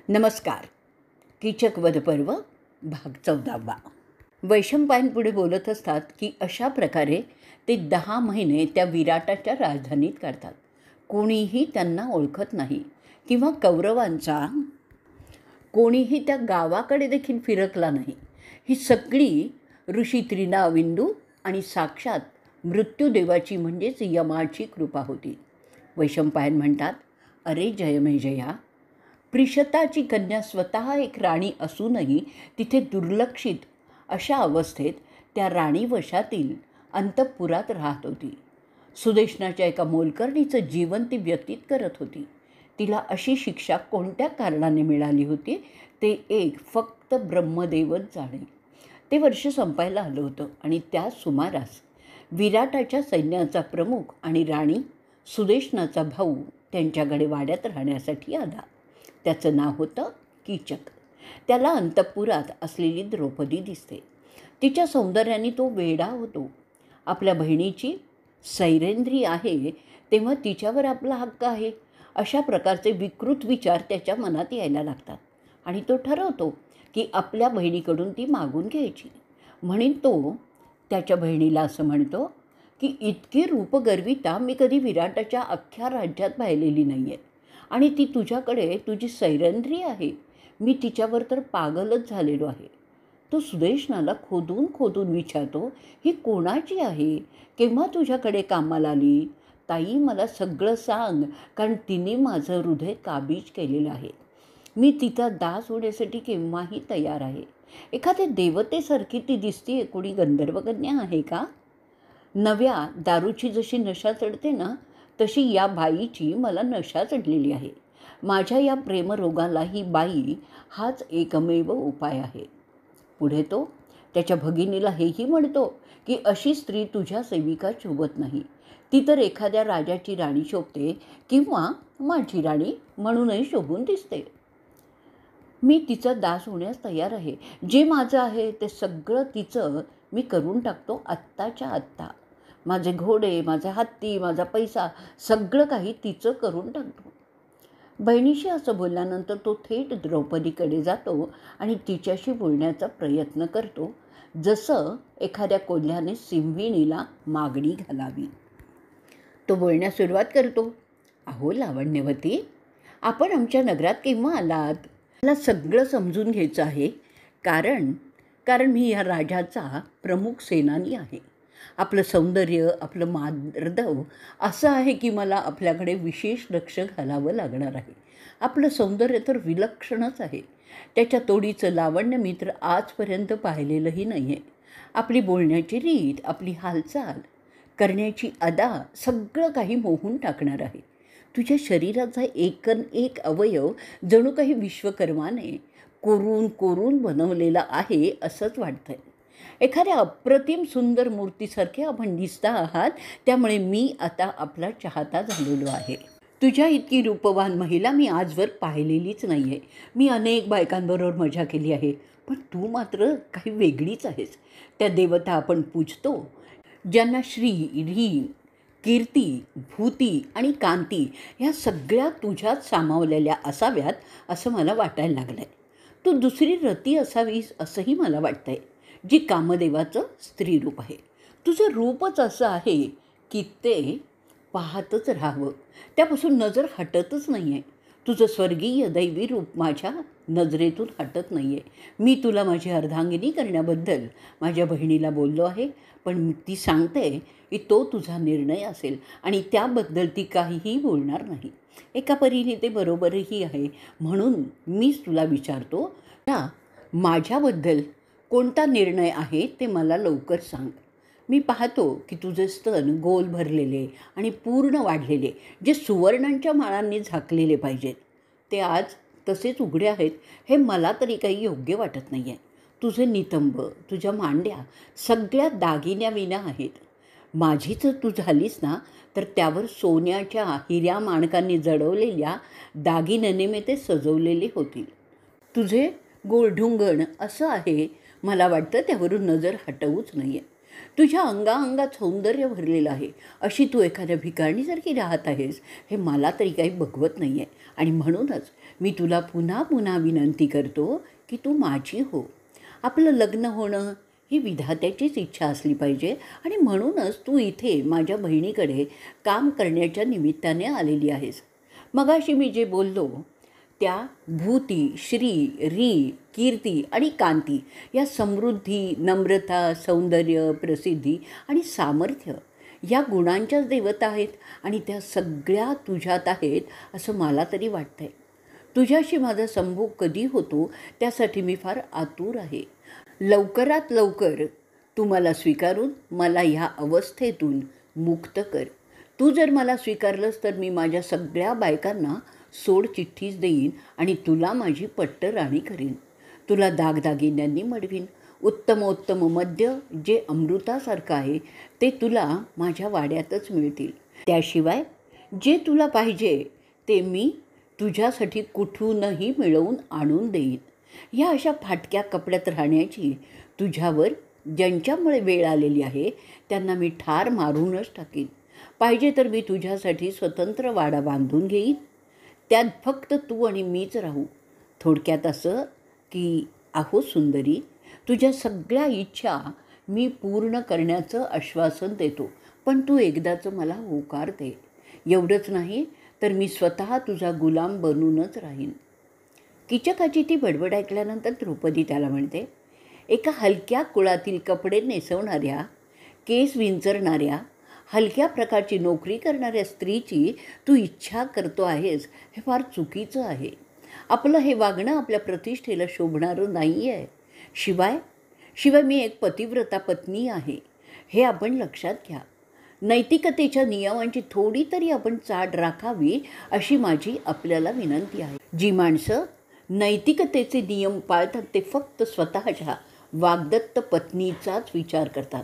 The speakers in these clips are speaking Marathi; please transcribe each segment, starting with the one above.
नमस्कार. कीचक वध पर्व भाग 14. वैशंपायन पुढे बोलत असतात की अशा प्रकारे ते 10 महिने त्या विराटाच्या राजधानीत काढतात. कोणीही त्यांना ओळखत नाही किंवा कौरवांचा कोणीही त्या गावाकडे देखील फिरकला नाही. ही सगळी ऋषी त्रिनाविंदू आणि साक्षात मृत्यूदेवाची म्हणजेच यमाची कृपा होती. वैशंपायन म्हणतात, अरे जयमेजया, प्रिशताची कन्या स्वतः एक राणी असूनही तिथे दुर्लक्षित अशा अवस्थेत त्या राणीवशातील अंतःपुरात राहत होती. सुदेशनाच्या एका मोलकर्णीचं जीवन ती व्यतीत करत होती. तिला अशी शिक्षा कोणत्या कारणाने मिळाली होती ते एक फक्त ब्रह्मदेवच जाणे. ते वर्ष संपायला आलं होतं आणि त्या सुमारास विराटाच्या सैन्याचा प्रमुख आणि राणी सुदेशनाचा भाऊ त्यांच्याकडे वाड्यात राहण्यासाठी आला. त्याचं नाव होतं कीचक. त्याला अंतःपुरात असलेली द्रौपदी दिसते. तिच्या सौंदर्याने तो वेडा होतो. आपल्या बहिणीची सैरेंद्री आहे तेव्हा तिच्यावर आपला हक्क आहे अशा प्रकारचे विकृत विचार त्याच्या मनात यायला लागतात आणि तो ठरवतो की आपल्या बहिणीकडून ती मागून घ्यायची. म्हणून तो त्याच्या बहिणीला असं म्हणतो की इतकी रूपगर्विता मी कधी विराटाच्या अख्ख्या राज्यात पाहिलेली नाही आहे आणि ती तुझ्याकडे तुझी सैरेंद्री आहे. मी तिच्यावर तर पागलच झालेलो आहे. तो सुदेशनाला खोदून खोदून विचारतो, ही कोणाची आहे, केव्हा तुझ्याकडे कामाला आली? ताई, मला सगळं सांग, कारण तिने माझं हृदय काबीज केलेलं आहे. मी तिचा दास होण्यासाठी केव्हाही तयार आहे. एखाद्या देवतेसारखी ती दिसते, कोणी गंधर्वकन्या आहे का? नव्या दारूची जशी नशा चढते ना, तशी या बाईची मला नशा चढलेली आहे. माझ्या या प्रेमरोगाला ही बाई हाच एकमेव उपाय आहे. पुढे तो त्याच्या भगिनीला हेही म्हणतो की अशी स्त्री तुझ्या सेविका शोभत नाही. ती तर एखाद्या राजाची राणी शोभते किंवा माझी राणी म्हणूनही शोभून दिसते. मी तिचा दास होण्यास तयार आहे. जे माझं आहे ते सगळं तिचं मी करून टाकतो आत्ताच्या आत्ता. माझे घोडे, माझे हत्ती, माझा पैसा सगळं काही तिचं करून टाकतो. बहिणीशी असं बोलल्यानंतर तो थेट द्रौपदीकडे जातो आणि तिच्याशी बोलण्याचा प्रयत्न करतो, जसं एखाद्या कोल्ह्याने सिंहिणीला मागणी घालावी. तो बोलण्यास सुरुवात करतो, अहो लावण्यवती, आपण आमच्या नगरात केव्हा आलात? मला सगळं समजून घ्यायचं आहे, कारण मी ह्या राजाचा प्रमुख सेनानी आहे. आपलं सौंदर्य, आपलं मार्दव असं आहे की मला आपल्याकडे विशेष लक्ष घालावं लागणार आहे. आपलं सौंदर्य तर विलक्षणच आहे. त्याच्या तोडीचं लावण्य मी तर आजपर्यंत पाहिलेलंही नाही आहे. आपली बोलण्याची रीत, आपली हालचाल करण्याची अदा सगळं काही मोहून टाकणार आहे. तुझ्या शरीराचा एक अवयव जणू काही विश्वकर्माने कोरून कोरून बनवलेला आहे असंच वाटतंय. एखाद्या अप्रतिम सुंदर मूर्तीसारखे आपण दिसता आहात, त्यामुळे मी आता आपला चाहता झालेलो आहे. तुझ्या इतकी रूपवान महिला मी आजवर पाहिलेलीच नाही आहे. मी अनेक बायकांबरोबर मजा केली आहे, पण तू मात्र काही वेगळीच आहेस. त्या देवता आपण पूजतो, ज्यांना श्री, री, कीर्ती, भूती आणि कांती ह्या सगळ्या तुझ्यात सामावलेल्या असाव्यात असं मला वाटायला लागलं आहे. तू दुसरी रती असावीस असंही मला वाटतं आहे, जी कामदेवाचं स्त्रीरूप आहे. तुझं रूपच असं आहे की ते पाहतच राहावं, त्यापासून नजर हटतच नाही आहे. तुझं स्वर्गीय दैवी रूप माझ्या नजरेतून हटत नाही आहे. मी तुला माझी अर्धांगिनी करण्याबद्दल माझ्या बहिणीला बोललो आहे, पण ती सांगते की तो तुझा निर्णय असेल आणि त्याबद्दल ती काहीही बोलणार नाही. एका परीने ते बरोबरही आहे. म्हणून मीच तुला विचारतो, माझ्याबद्दल कोणता निर्णय आहे ते मला लवकर सांग. मी पाहतो की तुझे स्तन गोल भरलेले आणि पूर्ण वाढलेले, जे सुवर्णांच्या माळांनी झाकलेले पाहिजेत, ते आज तसेच उघडे आहेत हे मला तरी काही योग्य वाटत नाही आहे. तुझे नितंब, तुझ्या मांड्या सगळ्या दागिन्याविना आहेत. माझी जर तू झालीस ना, तर त्यावर सोन्याच्या हिऱ्या माणकांनी जडवलेल्या दागिन्याने मी ते सजवलेले होतील. तुझे गोलढुंगण असं आहे, मला वाटतं त्यावरून नजर हटवूच नाही आहे. तुझ्या अंगाअंगात सौंदर्य भरलेलं आहे, अशी तू एखाद्या भिकारणीसारखी राहत आहेस हे मला तरी काही बघवत नाही आहे. आणि म्हणूनच मी तुला पुन्हा पुन्हा विनंती करतो की तू माझी हो. आपलं लग्न होणं ही विधात्याचीच इच्छा असली पाहिजे आणि म्हणूनच तू इथे माझ्या बहिणीकडे काम करण्याच्या निमित्ताने आलेली आहेस. मगाशी मी जे बोललो त्या भूती, श्री, री, कीर्ती आणि कांती या समृद्धी, नम्रता, सौंदर्य, प्रसिद्धी आणि सामर्थ्य या गुणांच्याच देवता आहेत आणि त्या सगळ्या तुझ्यात आहेत असं मला तरी वाटतं आहे. तुझ्याशी माझा संभोग कधी होतो त्यासाठी मी फार आतुर आहे. लवकरात लवकर तू मला स्वीकारून मला ह्या अवस्थेतून मुक्त कर. तू जर मला स्वीकारलंस तर मी माझ्या सगळ्या बायकांना सोडचिठ्ठीच देईन आणि तुला माझी पट्टराणी करीन. तुला दागदागिन्यांनी मडवीन. उत्तमोत्तम मद्य जे अमृतासारखं आहे ते तुला माझ्या वाड्यातच मिळतील. त्याशिवाय जे तुला पाहिजे ते मी तुझ्यासाठी कुठूनही मिळवून आणून देईन. या अशा फाटक्या कपड्यात राहण्याची तुझ्यावर ज्यांच्यामुळे वेळ आलेली आहे त्यांना मी ठार मारूनच टाकीन. पाहिजे तर मी तुझ्यासाठी स्वतंत्र वाडा बांधून घेईन. त्यात फक्त तू आणि मीच राहू. थोडक्यात असं की अहो सुंदरी, तुझ्या सगळ्या इच्छा मी पूर्ण करण्याचं आश्वासन देतो, पण तू एकदाचं मला होकार दे. एवढंच नाही तर मी स्वतः तुझा गुलाम बनूनच राहीन. कीचकाची ती बडबड ऐकल्यानंतर द्रौपदी त्याला म्हणते, एका हलक्या कुळातील कपडे नेसवणाऱ्या, केस विंचरणाऱ्या, हलक्या प्रकारची नोकरी करणाऱ्या स्त्रीची तू इच्छा करतो आहेस हे फार चुकीचं आहे. आपलं हे वागणं आपल्या प्रतिष्ठेला शोभणारं नाही आहे. शिवाय मी एक पतिव्रता पत्नी आहे हे आपण लक्षात घ्या. नैतिकतेच्या नियमांची थोडी तरी आपण चाड राखावी अशी माझी आपल्याला विनंती आहे. जी माणसं नैतिकतेचे नियम पाळतात ते फक्त स्वतःच्या वाग्दत्त पत्नीचाच विचार करतात.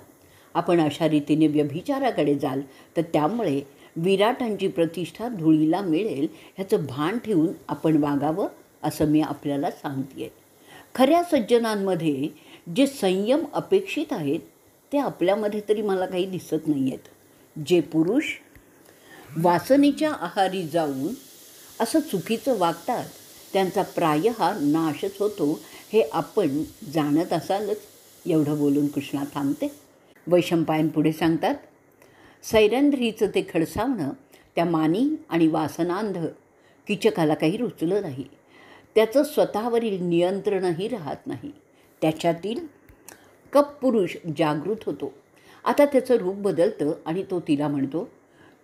आपण अशा रीतीने व्यभिचाराकडे जाल तर त्यामुळे विराटांची प्रतिष्ठा धुळीला मिळेल ह्याचं भान ठेवून आपण वागावं असं मी आपल्याला सांगते आहे. खऱ्या सज्जनांमध्ये जे संयम अपेक्षित आहेत ते आपल्यामध्ये तरी मला काही दिसत नाही आहेत. जे पुरुष वासनेच्या आहारी जाऊन असं चुकीचं वागतात त्यांचा प्रायः नाशच होतो हे आपण जाणत असालच. एवढं बोलून कृष्णा थांबते. वैशंपायन पुढे सांगतात, सैरंध्रीचं ते खडसावणं त्या मानी आणि वासनांध कीचकाला काही रुचलं नाही. त्याचं स्वतःवरील नियंत्रणही राहत नाही. त्याच्यातील कपपुरुष जागृत होतो. आता त्याचं रूप बदलतं आणि तो तिला म्हणतो,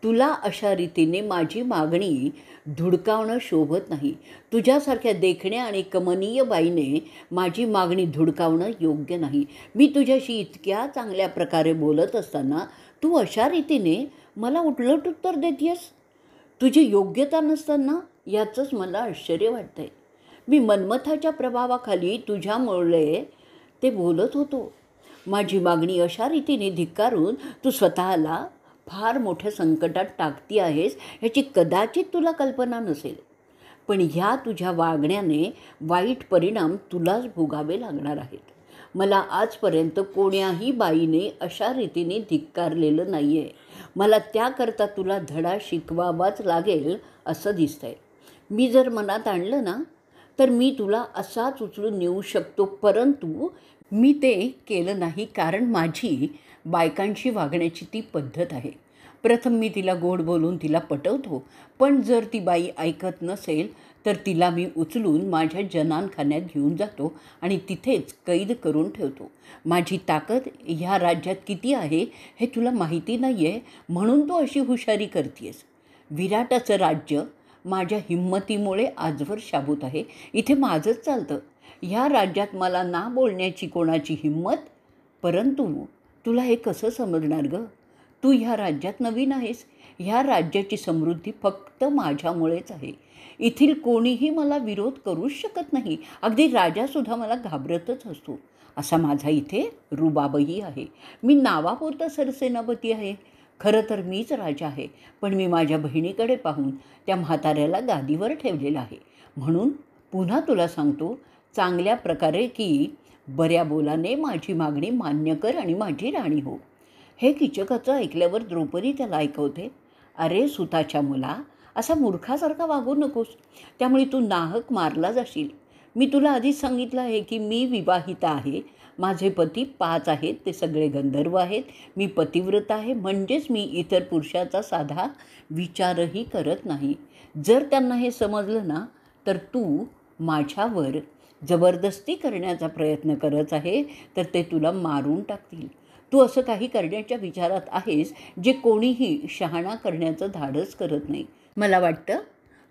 तुला अशा रीतीने माझी मागणी धुडकावणं शोभत नाही. तुझ्यासारख्या देखण्या आणि कमनीय बाईने माझी मागणी धुडकावणं योग्य नाही. मी तुझ्याशी इतक्या चांगल्या प्रकारे बोलत असताना तू अशा रीतीने मला उलट उत्तर देतेस. तुझी योग्यता नसताना याचंच मला आश्चर्य वाटतं आहे. मी मनमथाच्या प्रभावाखाली तुझ्यामुळे ते बोलत होतो. माझी मागणी अशा रीतीने धिक्कारून तू स्वतःला फार मोठ्या संकटात टाकती आहेस ह्याची कदाचित तुला कल्पना नसेल. पण ह्या तुझ्या वागण्याने वाईट परिणाम तुलाच भोगावे लागणार आहेत. मला आजपर्यंत कोण्याही बाईने अशा रीतीने धिक्कारलेलं नाही आहे. मला त्याकरता तुला धडा शिकवावाच लागेल असं दिसतंय. मी जर मनात आणलं ना तर मी तुला असाच उचलून नेऊ शकतो, परंतु मी ते केलं नाही कारण माझी बायकांशी वागण्याची ती पद्धत आहे. प्रथम मी तिला गोड बोलून तिला पटवतो, पण जर ती बाई ऐकत नसेल तर तिला मी उचलून माझ्या जनानखान्यात घेऊन जातो आणि तिथेच कैद करून ठेवतो. माझी ताकद ह्या राज्यात किती आहे हे तुला माहिती नाही आहे, म्हणून तू अशी हुशारी करतेस. विराटाचं राज्य माझ्या हिम्मतीमुळे आजवर शाबूत आहे. इथे माझंच चालतं. ह्या राज्यात मला ना बोलण्याची कोणाची हिम्मत. परंतु तुला हे कसं समजणार गं? तू ह्या राज्यात नवीन आहेस. ह्या राज्याची समृद्धी फक्त माझ्यामुळेच आहे. येथील कोणीही मला विरोध करूच शकत नाही. अगदी राजासुद्धा मला घाबरतच असतो. असा माझा इथे रुबाबही आहे. मी नावापुरता सरसेनापती आहे. खरं तर मीच राजा आहे, पण मी माझ्या बहिणीकडे पाहून त्या म्हाताऱ्याला गादीवर ठेवलेलं आहे. म्हणून पुन्हा तुला सांगतो चांगल्या प्रकारे की बऱ्या बोलाने माझी मागणी मान्य कर आणि माझी राणी हो. हे कीचकाचं ऐकल्यावर द्रौपदी त्याला ऐकवते, अरे सुताच्या मुला, असा मूर्खासारखा वागू नकोस, त्यामुळे तू नाहक मारला जाशील. मी तुला आधीच सांगितलं आहे की मी विवाहिता आहे. माझे पती 5 आहेत, ते सगळे गंधर्व आहेत. मी पतिव्रत आहे, म्हणजेच मी इतर पुरुषाचा साधा विचारही करत नाही. जर त्यांना हे समजलं ना, तर तू माझ्यावर जबरदस्ती करण्याचा प्रयत्न करत आहे, तर ते तुला मारून टाकतील. तू असं काही करण्याच्या विचारात आहेस जे कोणीही शहाणा करण्याचं धाडस करत नाही. मला वाटतं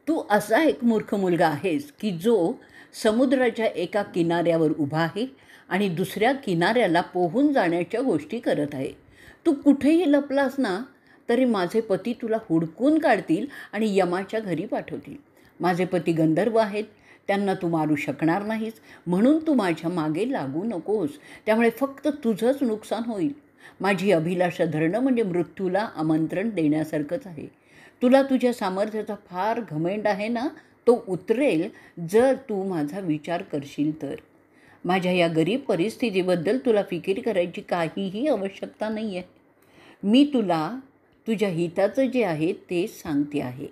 तू असा एक मूर्ख मुलगा आहेस की जो समुद्राच्या एका किनाऱ्यावर उभा आहे आणि दुसऱ्या किनाऱ्याला पोहून जाण्याच्या गोष्टी करत आहे. तू कुठेही लपलास ना, तरी माझे पती तुला हुडकून काढतील आणि यमाच्या घरी पाठवतील. माझे पती गंधर्व आहेत, त्यांना तू मारू शकणार नाहीस, म्हणून तू माझ्या मागे लागू नकोस. त्यामुळे फक्त तुझंच नुकसान होईल. माझी अभिलाषा धरणं म्हणजे मृत्यूला आमंत्रण देण्यासारखंच आहे. तुला तुझ्या सामर्थ्याचा फार घमेंड आहे ना, तो उतरेल जर तू माझा विचार करशील तर. माझ्या या गरीब परिस्थितीबद्दल तुला फिकीर करायची काहीही आवश्यकता नाही आहे. मी तुला तुझ्या हिताचं जे आहे ते सांगते आहे.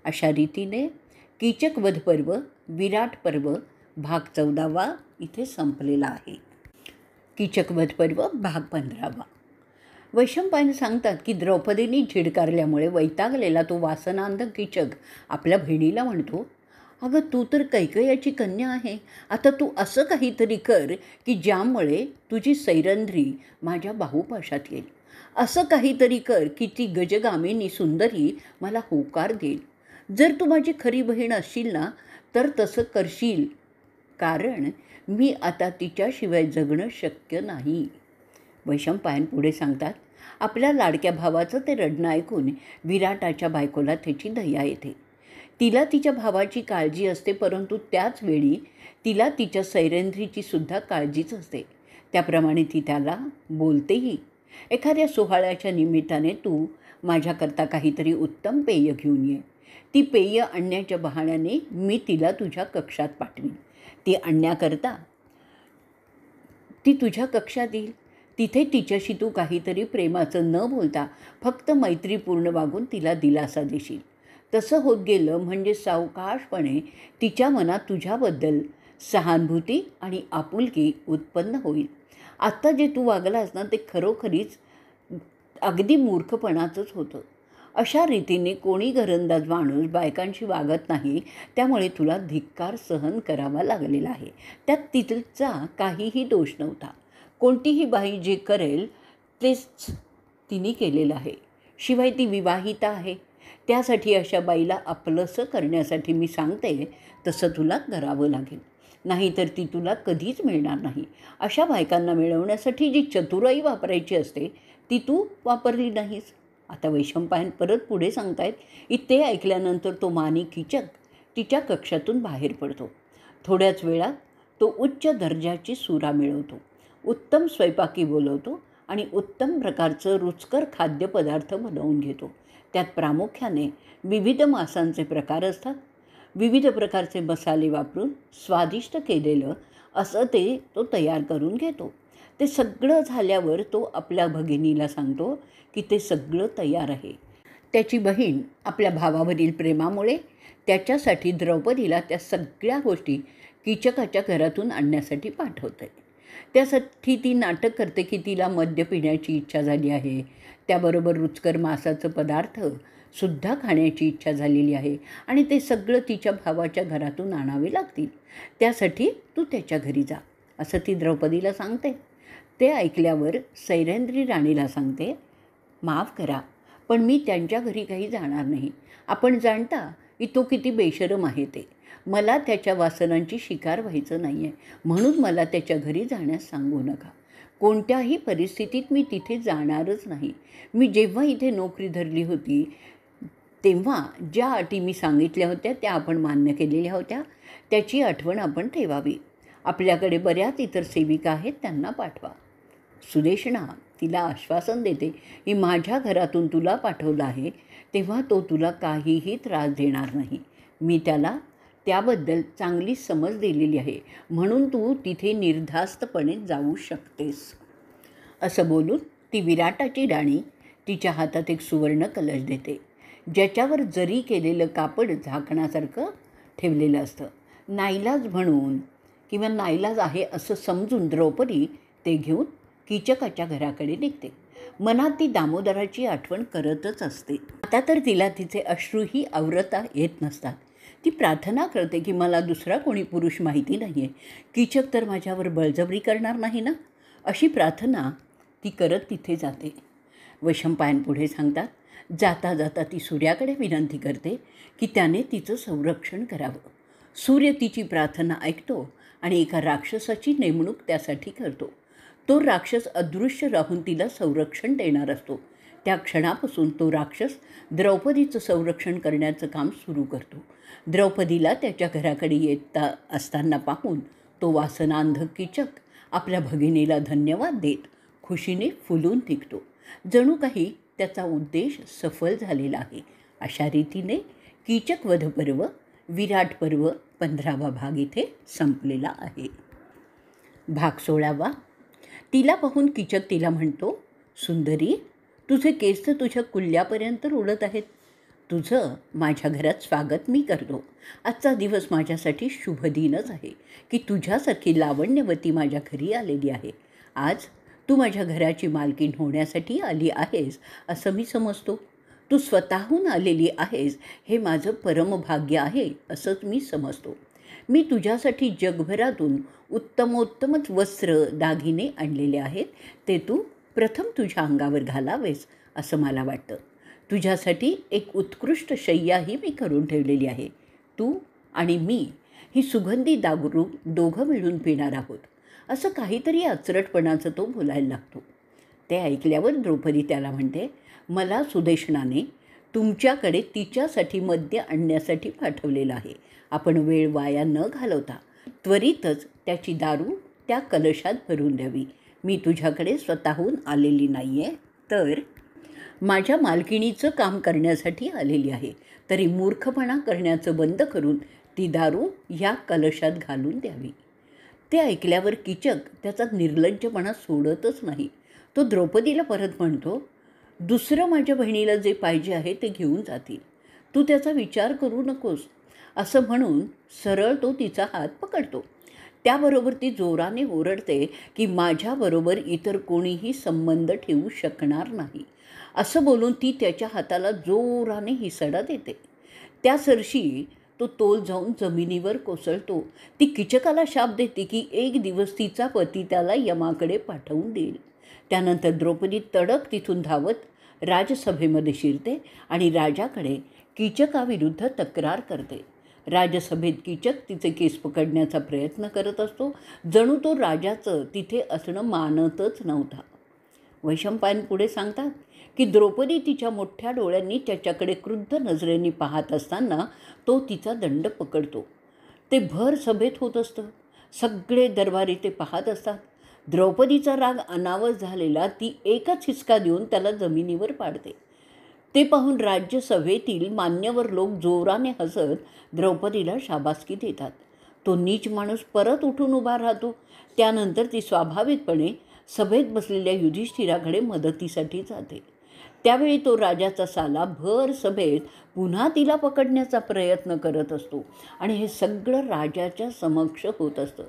अशा रीतीने कीचकवध पर्व, विराट पर्व भाग 14वा इथे संपलेला आहे. कीचकवध पर्व भाग 15वा. वैशंपायन सांगतात की द्रौपदीने झिडकारल्यामुळे वैतागलेला तो वासनांध कीचक आपल्या बहिणीला म्हणतो, अगं तू तर कैकेयीची कन्या आहे. आता तू असं काहीतरी कर की ज्यामुळे तुझी सैरंध्री माझ्या बाहुपाशात येईल. असं काहीतरी कर की ती गजगामिनी सुंदरी मला होकार देईल. जर तू माझी खरी बहीण असशील ना, तर तसं करशील, कारण मी आता तिच्याशिवाय जगणं शक्य नाही. वैशंपायन पुढे सांगतात, आपल्या लाडक्या भावाचं ते रडणं ऐकून विराटाच्या बायकोला त्याची दया येते. तिला तिच्या भावाची काळजी असते, परंतु त्याच वेळी तिला तिच्या सैरेंद्रीची सुद्धा काळजीच असते. त्याप्रमाणे ती त्याला बोलतेही, एखाद्या सोहळ्याच्या निमित्ताने तू माझ्याकरता काहीतरी उत्तम पेय घेऊन ये. ती पेय आणण्याच्या बहाण्याने मी तिला तुझ्या कक्षात पाठवीन. ती आणण्याकरता ती तुझ्या कक्षात येईल. तिथे तिच्याशी तू काहीतरी प्रेमाचं न बोलता फक्त मैत्रीपूर्ण वागून तिला दिलासा देशील. तसं होत गेलं म्हणजे सावकाशपणे तिच्या मनात तुझ्याबद्दल सहानुभूती आणि आपुलकी उत्पन्न होईल. आत्ता जे तू वागलास ना, ते खरोखरीच अगदी मूर्खपणाचंच होतं. अशा रीतीने कोणी घरंदाज माणूस बायकांशी वागत नाही, त्यामुळे तुला धिक्कार सहन करावा लागलेला आहे. त्यात तिचा काहीही दोष नव्हता. कोणतीही बाई जे करेल तेच तिने केलेलं आहे. शिवाय ती विवाहिता आहे. त्यासाठी अशा बाईला आपलंसं करण्यासाठी मी सांगते तसं तुला करावं लागेल, नाहीतर ती तुला कधीच मिळणार नाही. अशा बायकांना मिळवण्यासाठी जी चतुराई वापरायची असते ती तू वापरली नाहीस. आता वैशंपायन परत पुढे सांगतायत की ते ऐकल्यानंतर तो मानी कीचक तिच्या कक्षातून बाहेर पडतो. थोड्याच वेळात तो उच्च दर्जाची सुरा मिळवतो, उत्तम स्वयंपाकी बोलवतो आणि उत्तम प्रकारचं रुचकर खाद्यपदार्थ बनवून घेतो. त्यात प्रामुख्याने विविध मांसांचे प्रकार असतात. विविध प्रकारचे मसाले वापरून स्वादिष्ट केलेलं असं ते तो तयार करून घेतो. ते सगळं झाल्यावर तो आपल्या भगिनीला सांगतो की ते सगळं तयार आहे. त्याची बहीण आपल्या भावावरील प्रेमामुळे त्याच्यासाठी द्रौपदीला त्या सगळ्या गोष्टी कीचकाच्या घरातून आणण्यासाठी पाठवते. त्यासाठी ती नाटक करते की तिला मद्य पिण्याची इच्छा झाली आहे, त्याबरोबर रुचकर मांसाचं पदार्थसुद्धा खाण्याची इच्छा झालेली आहे आणि ते सगळं तिच्या भावाच्या घरातून आणावे लागतील. त्यासाठी तू त्याच्या घरी जा, असं ती द्रौपदीला सांगते. ते ऐकल्यावर सैरेंद्री राणीला सांगते, माफ करा, पण मी त्यांच्या घरी काही जाणार नाही. आपण जाणता की तो किती बेशरम आहे ते. मला त्याच्या वासनांची शिकार व्हायचं नाही आहे, म्हणून मला त्याच्या घरी जाण्यास सांगू नका. कोणत्याही परिस्थितीत मी तिथे जाणारच नाही. मी जेव्हा इथे नोकरी धरली होती तेव्हा ज्या अटी मी सांगितल्या होत्या त्या आपण मान्य केलेल्या होत्या, त्याची आठवण आपण ठेवावी. आपल्याकडे बऱ्याच इतर सेविका आहेत, त्यांना पाठवा. सुदेशना तिला आश्वासन देते की माझ्या घरातून तुला पाठवलं आहे तेव्हा तो तुला काहीही त्रास देणार नाही. मी त्याला त्याबद्दल चांगली समज दिलेली आहे, म्हणून तू तिथे निर्धास्तपणे जाऊ शकतेस. असं बोलून ती विराटाची राणी तिच्या हातात एक सुवर्ण कलश देते, ज्याच्यावर जरी केलेलं कापड झाकण्यासारखं ठेवलेलं असतं. नाईलाज म्हणून किंवा नाईलाज आहे असं समजून द्रौपदी ते घेऊन कीचकाच्या घराकडे निघते. मनात ती दामोदराची आठवण करतच असते. आता तर तिला तिचे अश्रूही आवरता येत नसतात. ती प्रार्थना करते की मला दुसरा कोणी पुरुष माहिती नाही आहे, कीचक तर माझ्यावर बळजबरी करणार नाही ना. अशी प्रार्थना ती करत तिथे जाते. वैशंपायन पुढे सांगतात, जाता जाता ती सूर्याकडे विनंती करते की त्याने तिचं संरक्षण करावं. सूर्य तिची प्रार्थना ऐकतो आणि एका राक्षसाची नेमणूक त्यासाठी करतो. तो राक्षस अदृश्य राहून तिला संरक्षण देणार असतो. त्या क्षणापासून तो राक्षस द्रौपदीचं संरक्षण करण्याचं काम सुरू करतो. द्रौपदीला त्याच्या घराकडे येता असताना पाहून तो वासनांध कीचक आपल्या भगिनीला धन्यवाद देत खुशीने फुलून निघतो. जणू काही त्याचा उद्देश सफल झालेला आहे. अशा रीतीने कीचकवध पर्व, विराट पर्व 15वा भाग इथे संपलेला आहे. भाग 16वा. तिला पाहून कीचक तिला म्हणतो, सुंदरी, तुझे केस तर तुझ्या कुल्ल्यापर्यंत उडत आहेत. तुझं माझ्या घरात स्वागत मी करतो. आजचा दिवस माझ्यासाठी शुभ दिनच आहे की तुझ्यासारखी लावण्यवती माझ्या घरी आलेली आहे. आज तू माझ्या घराची मालकीण होण्यासाठी आली आहेस असं मी समजतो. तू स्वतःहून आलेली आहेस हे माझं परमभाग्य आहे असंच मी समजतो. मी तुझ्यासाठी जगभरातून उत्तमोत्तमच वस्त्र दागिने आणलेले आहेत. ते तू प्रथम तुझ्या अंगावर घालावेस असं मला वाटतं. तुझ्यासाठी एक उत्कृष्ट शय्याही मी करून ठेवलेली आहे. तू आणि मी ही सुगंधी दारू दोघं मिळून पिणार आहोत. असं काहीतरी अचरटपणाचं तो बोलायला लागतो. ते ऐकल्यावर द्रौपदी त्याला म्हणते, मला सुदेशनाने तुमच्याकडे तिच्यासाठी मद्य आणण्यासाठी पाठवलेलं आहे. आपण वेळ वाया न घालवता त्वरितच त्याची दारू त्या कलशात भरून द्यावी. मी तुझ्याकडे स्वतःहून आलेली नाही आहे, तर माझ्या मालकिणीचं काम करण्यासाठी आलेली आहे. तरी मूर्खपणा करण्याचं बंद करून ती दारू ह्या कलशात घालून द्यावी. ते ऐकल्यावर कीचक त्याचा निर्लज्जपणा सोडतच नाही. तो द्रौपदीला परत म्हणतो, दुसरं माझ्या बहिणीला जे पाहिजे आहे ते घेऊन जातील. तू त्याचा विचार करू नकोस. असं म्हणून सरळ तो तिचा हात पकडतो. त्याबरोबर ती जोराने ओरडते की माझ्याबरोबर इतर कोणीही संबंध ठेवू शकणार नाही. असं बोलून ती त्याच्या हाताला जोराने हिसडा देते. त्या सरशी तो तोल जाऊन जमिनीवर कोसळतो. ती कीचकाला शाप देते की एक दिवस तिचा पती त्याला यमाकडे पाठवून देईल. त्यानंतर द्रौपदी तडक तिथून धावत राजसभेमध्ये शिरते आणि राजाकडे कीचकाविरुद्ध तक्रार करते. राजसभेत कीचक तिचे केस पकडण्याचा प्रयत्न करत असतो. जणू तो राजाचं तिथे असणं मानतच नव्हता. वैशंपायन पुढे सांगतात की द्रौपदी तिच्या मोठ्या डोळ्यांनी त्याच्याकडे क्रुद्ध नजरेने पाहत असताना तो तिचा दंड पकडतो. ते भर सभेत होत असतं. सगळे दरबारी ते पाहत असतात. द्रौपदीचा राग अनावर झालेला ती एकच हिसका देऊन त्याला जमिनीवर पाडते. ते पाहून राज्यसभेतील मान्यवर लोक जोराने हसत द्रौपदीला शाबासकी देतात. तो नीच माणूस परत उठून उभा राहतो. त्यानंतर ती स्वाभाविकपणे सभेत बसलेल्या युधिष्ठिराकडे मदतीसाठी जाते. त्यावेळी तो राजाचा साला भर सभेत पुन्हा तिला पकडण्याचा प्रयत्न करत असतो आणि हे सगळं राजाच्या समक्ष होत असतं.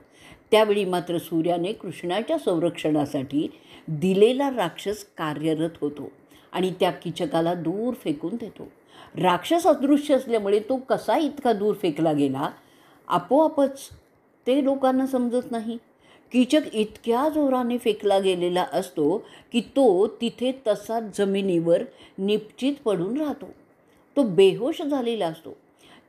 त्यावेळी मात्र सूर्याने कृष्णाच्या संरक्षणासाठी दिलेला राक्षस कार्यरत होतो आणि त्या कीचकाला दूर फेकून देतो. राक्षस अदृश्य असल्यामुळे तो कसा इतका दूर फेकला गेला आपोआपच ते लोकांना समजत नाही. कीचक इतक्या जोराने फेकला गेलेला असतो की तो तिथे तसाच जमिनीवर निपचित पडून राहतो. तो बेहोश झालेला असतो.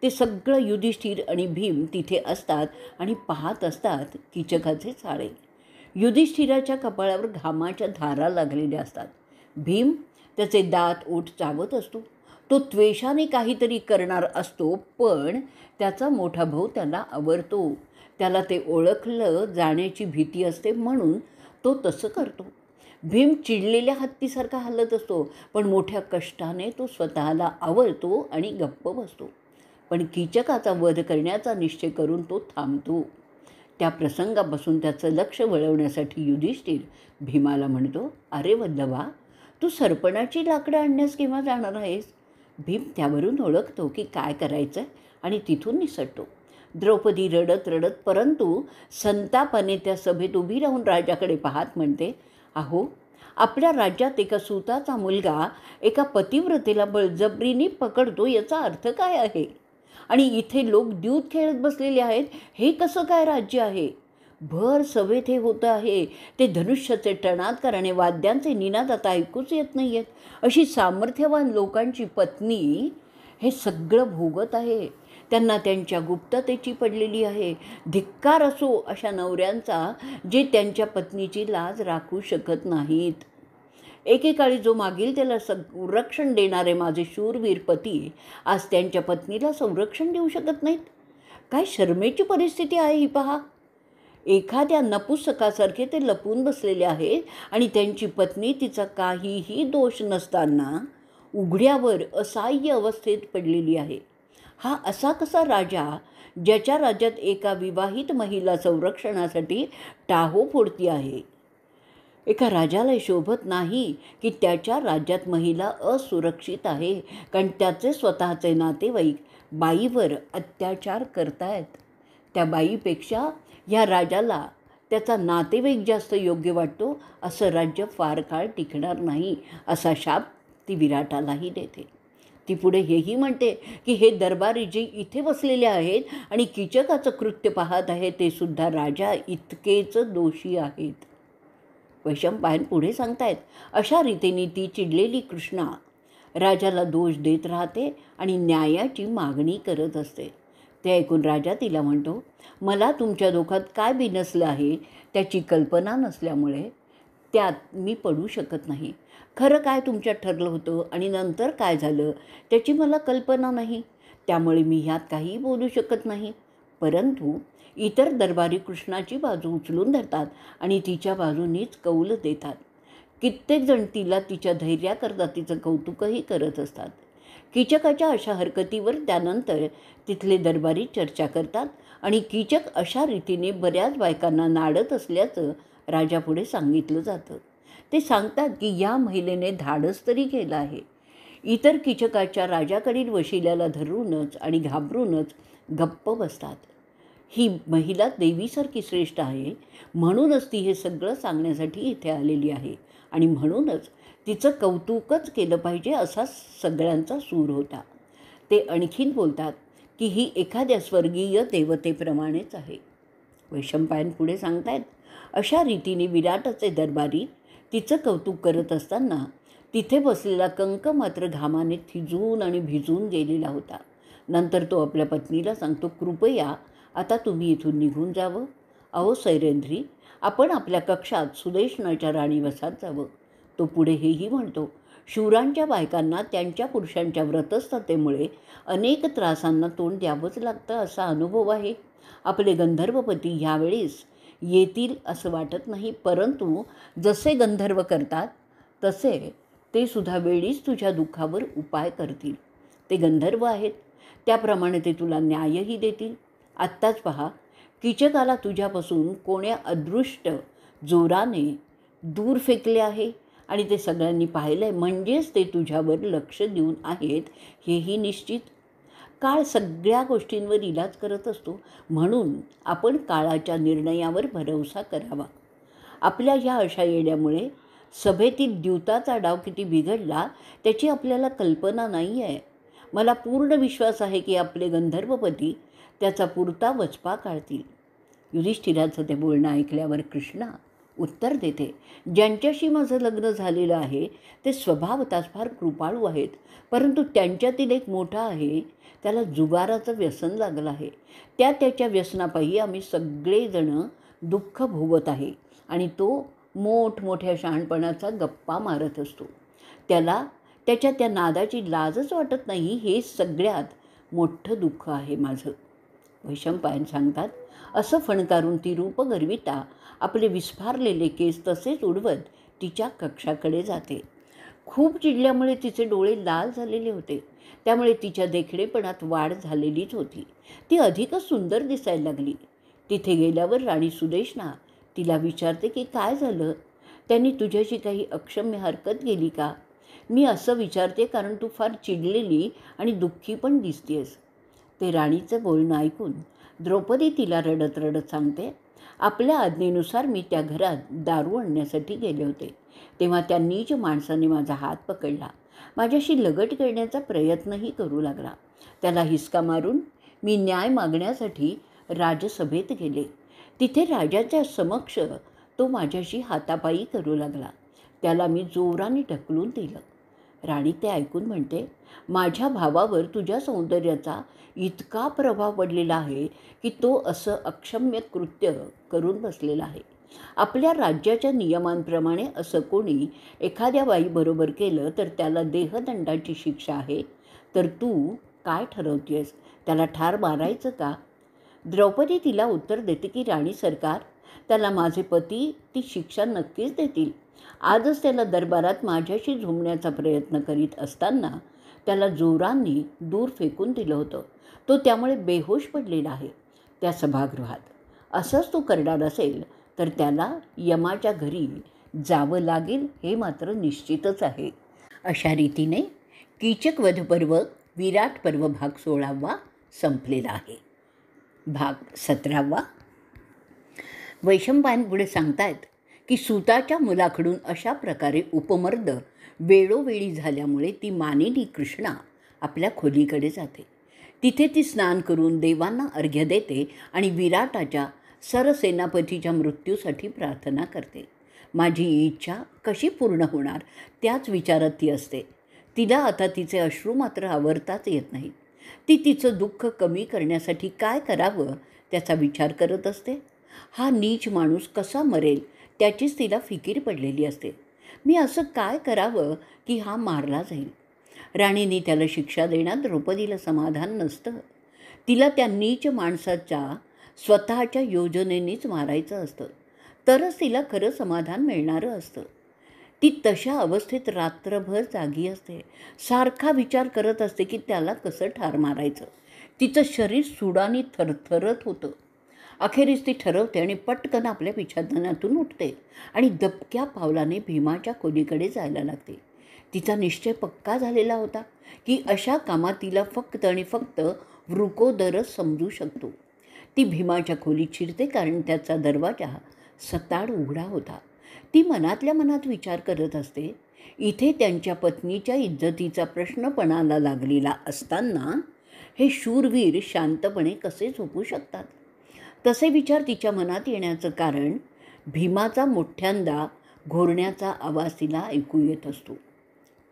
ते सगळं युधिष्ठिर आणि भीम तिथे असतात आणि पाहत असतात कीचकाचे चाळे. युधिष्ठिराच्या कपाळावर घामाच्या धारा लागलेल्या असतात. भीम त्याचे दात ओठ चावत असतो. तो त्वेषाने काहीतरी करणार असतो, पण त्याचा मोठा भाऊ त्याला आवरतो. त्याला ते ओळखलं जाण्याची भीती असते म्हणून तो तसं करतो. भीम चिडलेल्या हत्तीसारखा हलत असतो, पण मोठ्या कष्टाने तो स्वतःला आवरतो आणि गप्प बसतो. पण कीचकाचा वध करण्याचा निश्चय करून तो थांबतो. त्या प्रसंगापासून त्याचं लक्ष वळवण्यासाठी युधिष्ठिर भीमाला म्हणतो, अरे वल्लभा, तू सरपणाची लाकडं आणण्यास केव्हा जाणार आहेस? भीम त्यावरून ओळखतो की काय करायचं आणि तिथून निसटतो. द्रौपदी रडत रडत परंतु संतापाने त्या सभेत उभी राहून राजाकडे पाहत म्हणते, अहो, आपल्या राज्यात एका सूताचा मुलगा एका पतिव्रतेला बळजबरीने पकडतो, याचा अर्थ काय आहे? आणि इथे लोक द्यूत खेळत बसलेले आहेत, हे कसं काय राज्य आहे? भर सभेत हे होतं आहे. ते धनुष्याचे टणात्कार आणि वाद्यांचे निनाद आता ऐकूच येत नाही आहेत. अशी सामर्थ्यवान लोकांची पत्नी हे सगळं भोगत आहे. त्यांना त्यांच्या गुप्ततेची पडलेली आहे. धिक्कार असो अशा नवऱ्यांचा जे त्यांच्या पत्नीची लाज राखू शकत नाहीत. एकेकाळी जो मागील त्याला संरक्षण देणारे माझे शूरवीर पती आज त्यांच्या पत्नीला संरक्षण देऊ शकत नाहीत. काय शरमेची परिस्थिती आहे ही पहा. एखाद्या नपुसकासारखे ते लपून बसलेले आहेत आणि त्यांची पत्नी तिचा काहीही दोष नसताना उघड्यावर असहाय्य अवस्थेत पडलेली आहे. हा असा कसा राजा ज्याच्या राज्यात एका विवाहित महिला संरक्षणासाठी टाहो फोडती आहे? एका राजाला शोभत नाही की त्याच्या राज्यात महिला असुरक्षित आहे, कारण त्याचे स्वतःचे नातेवाईक बाईवर अत्याचार करतायत. त्या बाईपेक्षा ह्या राजाला त्याचा नातेवाईक जास्त योग्य वाटतो. असं राज्य फार काळ टिकणार नाही, असा शाप ती विराटालाही देते. ती पुढे हेही म्हणते की हे दरबारी जे इथे बसलेले आहेत आणि कीचकाचं कृत्य पाहत आहे ते सुद्धा राजा इतकेच दोषी आहेत. वैशंपायन पुढे सांगतायत, अशा रीतीने ती चिडलेली कृष्णा राजाला दोष देत राहते आणि न्यायाची मागणी करत असते. ते ऐकून राजा तिला म्हणतो, मला तुमच्या दोघात काय बिनसलं आहे त्याची कल्पना नसल्यामुळे त्यात मी पडू शकत नाही. खरं काय तुमच्यात ठरलं होतं आणि नंतर काय झालं त्याची मला कल्पना नाही, त्यामुळे मी ह्यात काहीही बोलू शकत नाही. परंतु इतर दरबारी कृष्णाची बाजू उचलून धरतात आणि तिच्या बाजूनीच कौल देतात. कित्येक जण तिला तिच्या धैर्याकरता तिचं कौतुकही करत असतात. कीचकाच्या अशा हरकतीवर त्यानंतर तिथले दरबारी चर्चा करतात आणि कीचक अशा रीतीने बऱ्याच बायकांना नाडत असल्याचं राजापुढे सांगितलं जातं. ते सांगतात की या महिलेने धाडस तरी केलं आहे. इतर कीचकाच्या राजाकडील वशिल्याला धरूनच आणि घाबरूनच गप्प बसतात. ही महिला देवीसारखी श्रेष्ठ आहे, म्हणूनच ती हे सगळं सांगण्यासाठी इथे आलेली आहे आणि म्हणूनच तिचं कौतुकच केलं पाहिजे असा सगळ्यांचा सूर होता. ते आणखीन बोलतात की ही एखाद्या स्वर्गीय देवतेप्रमाणेच आहे. वैशंपायन पुढे सांगतायत, अशा रीतीने विराटाचे दरबारी तिचं कौतुक करत असताना तिथे बसलेला कंक मात्र घामाने थिजून आणि भिजून गेलेला होता. नंतर तो आपल्या पत्नीला सांगतो, कृपया आता तुम्ही इथून निघून जावं. अहो सैरेंद्री, आपण आपल्या कक्षात सुदेशनाच्या राणीवसात जावं. तो पुढे हेही म्हणतो, शूरांच्या बायकांना त्यांच्या पुरुषांच्या व्रतस्थतेमुळे अनेक त्रासांना तोंड द्यावंच लागतं असा अनुभव आहे. आपले गंधर्वपती ह्यावेळेस येतील असं वाटत नाही, परंतु जसे गंधर्व करतात तसे ते सुद्धा वेळीच तुझ्या दुःखावर उपाय करतील. ते गंधर्व आहेत, त्याप्रमाणे ते तुला न्यायही देतील. आत्ताच पहा, कीचकाला तुझ्यापासून कोण्या अदृष्ट जोराने दूर फेकले आहे आणि ते सगळ्यांनी पाहिलं आहे, म्हणजेच ते तुझ्यावर लक्ष देऊन आहेत हेही निश्चित. काळ सगळ्या गोष्टींवर इलाज करत असतो, म्हणून आपण काळाच्या निर्णयावर भरवसा करावा. आपल्या ह्या अशा येण्यामुळे सभेतील द्यूताचा डाव किती बिघडला त्याची आपल्याला कल्पना नाही आहे. मला पूर्ण विश्वास आहे की आपले गंधर्वपती त्याचा पुरता वचपा काढतील. युधिष्ठिराचं ते बोलणं ऐकल्यावर कृष्णा उत्तर देते, ज्यांच्याशी माझं लग्न झालेलं आहे ते स्वभावतःच फार कृपाळू आहेत, परंतु त्यांच्यातील एक मोठा आहे, त्याला जुगाराचं व्यसन लागलं आहे. त्याच्या व्यसनापायी आम्ही सगळेजण दुःख भोगत आहे आणि तो मोठमोठ्या शहाणपणाचा गप्पा मारत असतो. त्याला त्याच्या त्या नादाची लाजच वाटत नाही. हे सगळ्यात मोठं दुःख आहे माझं. वैशंपायन सांगतात, असं फणकारून ती रूपगर्विता आपले विस्फारलेले केस तसेच उडवत तिच्या कक्षाकडे जाते. खूप चिडल्यामुळे तिचे डोळे लाल झालेले होते. त्यामुळे तिच्या देखणेपणात वाढ झालेलीच होती. ती अधिकच सुंदर दिसायला लागली. तिथे गेल्यावर राणी सुदेशना तिला विचारते की काय झालं, त्यांनी तुझ्याशी काही अक्षम्य हरकत केली का? मी असं विचारते कारण तू फार चिडलेली आणि दुःखी पण दिसतेस. ते राणीचं बोलणं ऐकून द्रौपदी तिला रडत रडत सांगते, आपल्या आज्ञेनुसार मी त्या घरात दारू आणण्यासाठी गेले होते. तेव्हा त्या नीच माणसाने माझा हात पकडला, माझ्याशी लगट करण्याचा प्रयत्नही करू लागला. त्याला हिसका मारून मी न्याय मागण्यासाठी राजसभेत गेले. तिथे राजाच्या समक्ष तो माझ्याशी हातापायी करू लागला. त्याला मी जोराने ढकलून दिलं. राणी ते ऐकून म्हणते, माझ्या भावावर तुझ्या सौंदर्याचा इतका प्रभाव पडलेला आहे की तो असं अक्षम्य कृत्य करून बसलेला आहे. आपल्या राज्याच्या नियमांप्रमाणे असं कोणी एखाद्या बाईबरोबर केलं तर त्याला देहदंडाची शिक्षा आहे. तर तू काय ठरवतेस, त्याला ठार मारायचं का? द्रौपदी तिला उत्तर देते की राणी सरकार, त्याला माझे पती ती शिक्षा नक्कीच देतील. आजच त्याला दरबारात माझ्याशी झुंबण्याचा प्रयत्न करीत असताना त्याला जोरांनी दूर फेकून दिलं होतं. तो त्यामुळे बेहोश पडलेला आहे त्या सभागृहात. असंच तो करणार असेल तर त्याला यमाच्या घरी जावं लागेल हे मात्र निश्चितच आहे. अशा रीतीने कीचक वध पर्व विराट पर्व भाग 16वा संपलेला आहे. भाग 17वा. वैशंपायन पुढे सांगतायत की सूताच्या मुलाकडून अशा प्रकारे उपमर्द वेळोवेळी झाल्यामुळे ती मानिनी कृष्णा आपल्या खोलीकडे जाते. तिथे ती स्नान करून देवांना अर्घ्य देते आणि विराटाच्या सरसेनापतीच्या मृत्यूसाठी प्रार्थना करते. माझी इच्छा कशी पूर्ण होणार त्याच विचारात ती असते. तिला आता तिचे अश्रू मात्र आवरताच येत नाहीत. ती तिचं दुःख कमी करण्यासाठी काय करावं त्याचा विचार करत असते. हा नीच माणूस कसा मरेल त्याचीच तिला फिकीर पडलेली असते. मी असं काय करावं की हा मारला जाईल. राणीने त्याला शिक्षा देण्यात द्रौपदीला समाधान नसतं. तिला त्या नीच माणसाच्या स्वतःच्या योजनेनेच मारायचं असतं, तरच तिला खरं समाधान मिळणारं असतं. ती तशा अवस्थेत रात्रभर जागी असते. सारखा विचार करत असते की त्याला कसं ठार मारायचं. तिचं शरीर सुडाने थरथरत होतं. अखेरीस ती ठरवते आणि पटकन आपल्या पिछादनातून उठते आणि दबक्या पावलाने भीमाच्या खोलीकडे जायला लागते. तिचा निश्चय पक्का झालेला होता की अशा कामात तिला फक्त आणि फक्त वृकोदरच समजू शकतो. ती भीमाच्या खोलीत शिरते कारण त्याचा दरवाजा सताड उघडा होता. ती मनातल्या मनात विचार करत असते, इथे त्यांच्या पत्नीच्या इज्जतीचा प्रश्नपणाला लागलेला असताना हे शूरवीर शांतपणे कसे झोपू शकतात. तसे विचार तिच्या मनात येण्याचं कारण भीमाचा मोठ्यांदा घोरण्याचा आवाज तिला ऐकू येत असतो.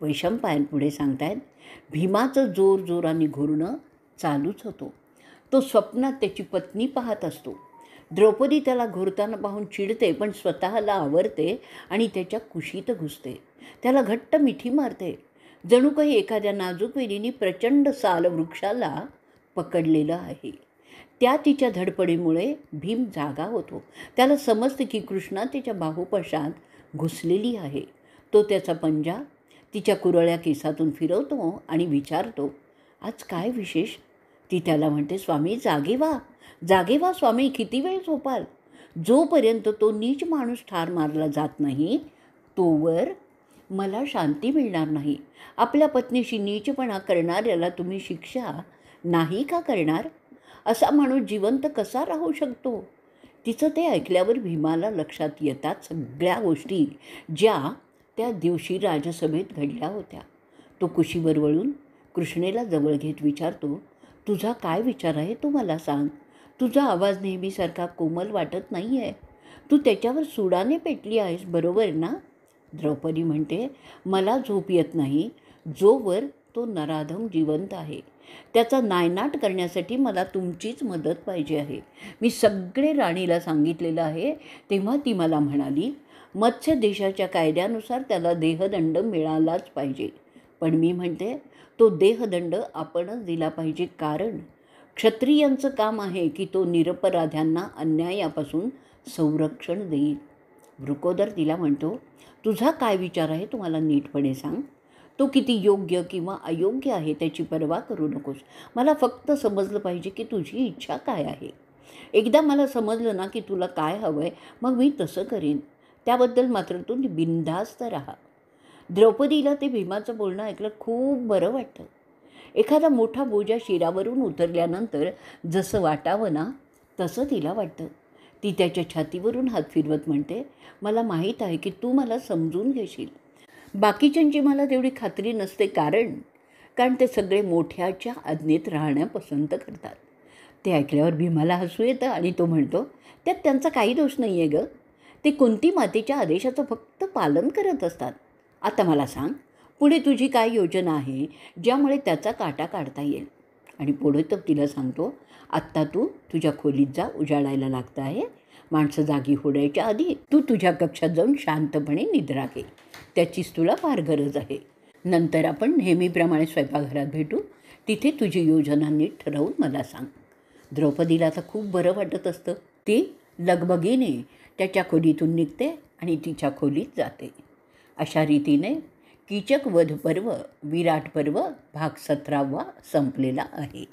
वैशंपायन पुढे सांगतायत, भीमाचं जोरजोराने घोरणं चालूच होतो. तो स्वप्नात त्याची पत्नी पाहत असतो. द्रौपदी त्याला घोरताना पाहून चिडते, पण स्वतःला आवरते आणि त्याच्या कुशीत घुसते. त्याला घट्ट मिठी मारते, जणू काही एखाद्या नाजूक वेलीने प्रचंड साल वृक्षाला पकडलेलं आहे. त्या तिच्या धडपडीमुळे भीम जागा होतो. त्याला समजते की कृष्णा त्याच्या बाहुपाशात घुसलेली आहे. तो त्याचा पंजा तिच्या कुरळ्या केसातून फिरवतो आणि विचारतो, आज काय विशेष? ती त्याला म्हणते, स्वामी जागे व्हा, जागे व्हा स्वामी, किती वेळ झोपाल? जोपर्यंत तो नीच माणूस ठार मारला जात नाही तोवर मला शांती मिळणार नाही. आपल्या पत्नीशी नीचपणा करणाऱ्याला तुम्ही शिक्षा नाही का करणार? असा माणूस जिवंत कसा राहू शकतो? तिचं ते ऐकल्यावर भीमाला लक्षात येतात सगळ्या गोष्टी ज्या त्या दिवशी राजसभेत घडल्या होत्या. तो कुशीवर वळून कृष्णेला जवळ घेत विचारतो, तुझा काय विचार आहे तू मला सांग. तुझा आवाज नेहमीसारखा कोमल वाटत नाही आहे. तू त्याच्यावर सुडाने पेटली आहेस, बरोबर ना? द्रौपदी म्हणते, मला झोप येत नाही जोवर तो नराधम जिवंत आहे. त्याचा नायनाट करण्यासाठी मला तुमचीच मदत पाहिजे आहे. मी सगळे राणीला सांगितलेलं आहे. तेव्हा ती मला म्हणाली, मत्स्य देशाच्या कायद्यानुसार त्याला देहदंड मिळालाच पाहिजे. पण मी म्हणते, तो देहदंड आपणच दिला पाहिजे, कारण क्षत्रियांचं काम आहे की तो निरपराध्यांना अन्यायापासून संरक्षण देईल. वृकोदर तिला म्हणतो, तुझा काय विचार आहे तुम्हाला नीटपणे सांग. तो किती योग्य किंवा अयोग्य आहे त्याची पर्वा करू नकोस. मला फक्त समजलं पाहिजे की तुझी इच्छा काय आहे. एकदा मला समजलं ना की तुला काय हवं आहे, मग मी तसं करीन. त्याबद्दल मात्र तू बिनधास्त राहा. द्रौपदीला ते भीमाचं बोलणं ऐकलं खूप बरं वाटतं. एखादा मोठा बोजा शिरावरून उतरल्यानंतर जसं वाटावं ना, तसं तिला वाटतं. ती त्याच्या छातीवरून हात फिरवत म्हणते, मला माहीत आहे की तू मला समजून घेशील. बाकीच्यांची मला तेवढी खात्री नसते, कारण ते सगळे मोठ्याच्या आज्ञेत राहणं पसंत करतात. ते ऐकल्यावर भीमाला हसू येतं आणि तो म्हणतो, त्यात त्यांचा काही दोष नाही आहे गं. ते कुंती मातेच्या आदेशाचं फक्त पालन करत असतात. आता मला सांग, पुढे तुझी काय योजना आहे ज्यामुळे त्याचा काटा काढता येईल. आणि पुढे तर तिला सांगतो, आत्ता तू तुझ्या खोलीत जा, उजाडायला लागतं आहे. माणसं जागी होण्याच्या आधी तू तुझ्या कक्षात जाऊन शांतपणे निद्रा घे. त्याचीच तुला फार गरज आहे. नंतर आपण नेहमीप्रमाणे स्वयंपाकघरात भेटू. तिथे तुझी योजना नीट ठरवून मला सांग. द्रौपदीला आता खूप बरं वाटत असतं. ती लगबगीने त्याच्या खोलीतून निघते आणि तिच्या खोलीत जाते. अशा रीतीने कीचक वध पर्व, विराट पर्व भाग 17 संपलेला आहे.